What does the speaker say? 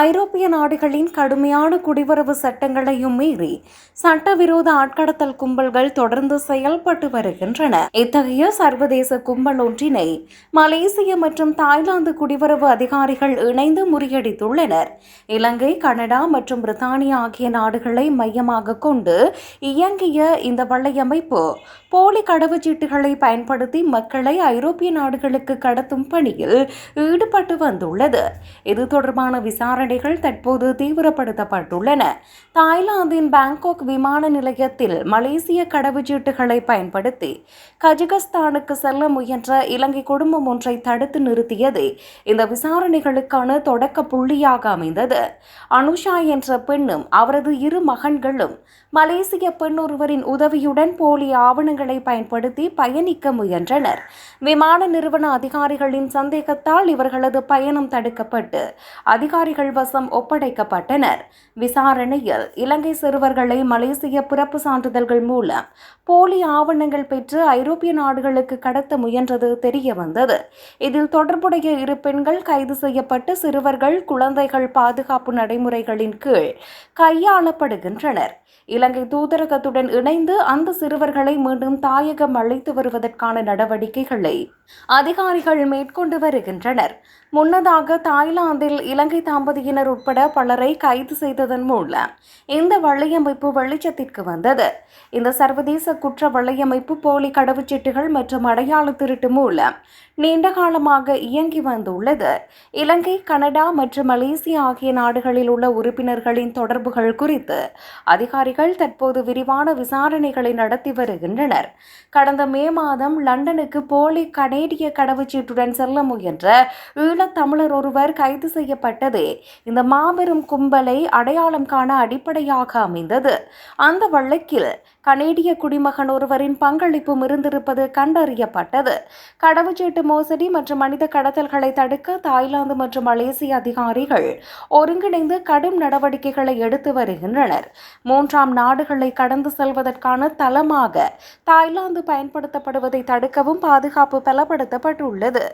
ஐரோப்பிய நாடுகளின் கடுமையான குடிவரவு சட்டங்களையும் மீறி சட்டவிரோத ஆட்கடத்தல் கும்பல்கள் தொடர்ந்து செயல்பட்டு வருகின்றன. இத்தகைய சர்வதேச கும்பல் ஒன்றினை மலேசிய மற்றும் தாய்லாந்து குடிவரவு அதிகாரிகள் இணைந்து முறியடித்துள்ளனர். இலங்கை, கனடா மற்றும் பிரித்தானியா ஆகிய நாடுகளை மையமாக கொண்டு இயங்கிய இந்த வலையமைப்பு போலி கடவுச்சீட்டுகளை பயன்படுத்தி மக்களை ஐரோப்பிய நாடுகளுக்கு கடத்தும் பணியில் ஈடுபட்டு வந்துள்ளது. இது தொடர்பான விசாரணைகள் தற்போது தீவிரப்படுத்தப்பட்டுள்ளன. தாய்லாந்தின் பாங்காக் விமான நிலையத்தில் மலேசிய கடவுச்சீட்டுகளை பயன்படுத்தி கஜகஸ்தானுக்கு செல்ல முயன்ற இலங்கை குடும்பம் ஒன்றை தடுத்து நிறுத்தியதே இந்த விசாரணைகளுக்கான தொடக்க புள்ளியாக அமைந்தது. அனுஷா என்ற பெண்ணும் அவரது இரு மகன்களும் மலேசிய பெண் ஒருவரின் உதவியுடன் போலி ஆவணங்களை பயன்படுத்தி பயணிக்க முயன்றனர். விமான நிறுவன அதிகாரிகளின் சந்தேகத்தால் இவர்களது பயணம் தடுக்கப்பட்டு அதிகாரிகள் வசம் ஒப்படைக்கப்பட்டனர். விசாரணையில் இலங்கை சிறுவர்களை மலேசிய பிறப்பு சான்றிதழ்கள் மூலம் போலி ஆவணங்கள் பெற்று ஐரோப்பிய நாடுகளுக்கு கடத்த முயன்றது தெரிய வந்தது. இதில் தொடர்புடைய இரு பெண்கள் கைது செய்யப்பட்டு சிறுவர்கள் குழந்தைகள் பாதுகாப்பு நடைமுறைகளின் கீழ் கையாளப்படுகின்றனர். இலங்கை தூதரகத்துடன் இணைந்து அந்த சிறுவர்களை மீண்டும் தாயகம் அழைத்து வருவதற்கான நடவடிக்கைகளை அதிகாரிகள் மேற்கொண்டு வருகின்றனர். முன்னதாக தாய்லாந்தில் இலங்கை தம்பதியினர் உட்பட பலரை கைது செய்ததன் மூலம் இந்த வலையமைப்பு வெளிச்சத்திற்கு வந்தது. இந்த சர்வதேச குற்ற வலையமைப்பு போலி கடவுச்சீட்டுகள் மற்றும் அடையாள திருட்டு மூலம் நீண்ட காலமாக இயங்கி வந்துள்ளது. இலங்கை, கனடா மற்றும் மலேசியா ஆகிய நாடுகளில் உள்ள உறுப்பினர்களின் தொடர்புகள் குறித்து அதிகாரிகள் தற்போது விரிவான விசாரணைகளை நடத்தி வருகின்றனர். கடந்த மே மாதம் லண்டனுக்கு போலி கனேடிய கடவுச்சீட்டுடன் செல்ல முயன்ற ஈழத்தமிழர் ஒருவர் கைது செய்யப்பட்டதே இந்த மாபெரும் கும்பலை அடையாளம் காண அடிப்படையாக அமைந்தது. அந்த வழக்கில் கனேடிய குடிமகன் ஒருவரின் பங்களிப்பும் இருந்திருப்பது கண்டறியப்பட்டது. கடவுச்சீட்டு மோசடி மற்றும் மனித கடத்தல்களை தடுக்க தாய்லாந்து மற்றும் மலேசிய அதிகாரிகள் ஒருங்கிணைந்து கடும் நடவடிக்கைகளை எடுத்து வருகின்றனர். மூன்றாம் நாடுகளை கடந்து செல்வதற்கான தளமாக தாய்லாந்து பயன்படுத்தப்படுவதை தடுக்கவும் பாதுகாப்பு பலப்படுத்தப்பட்டுள்ளது.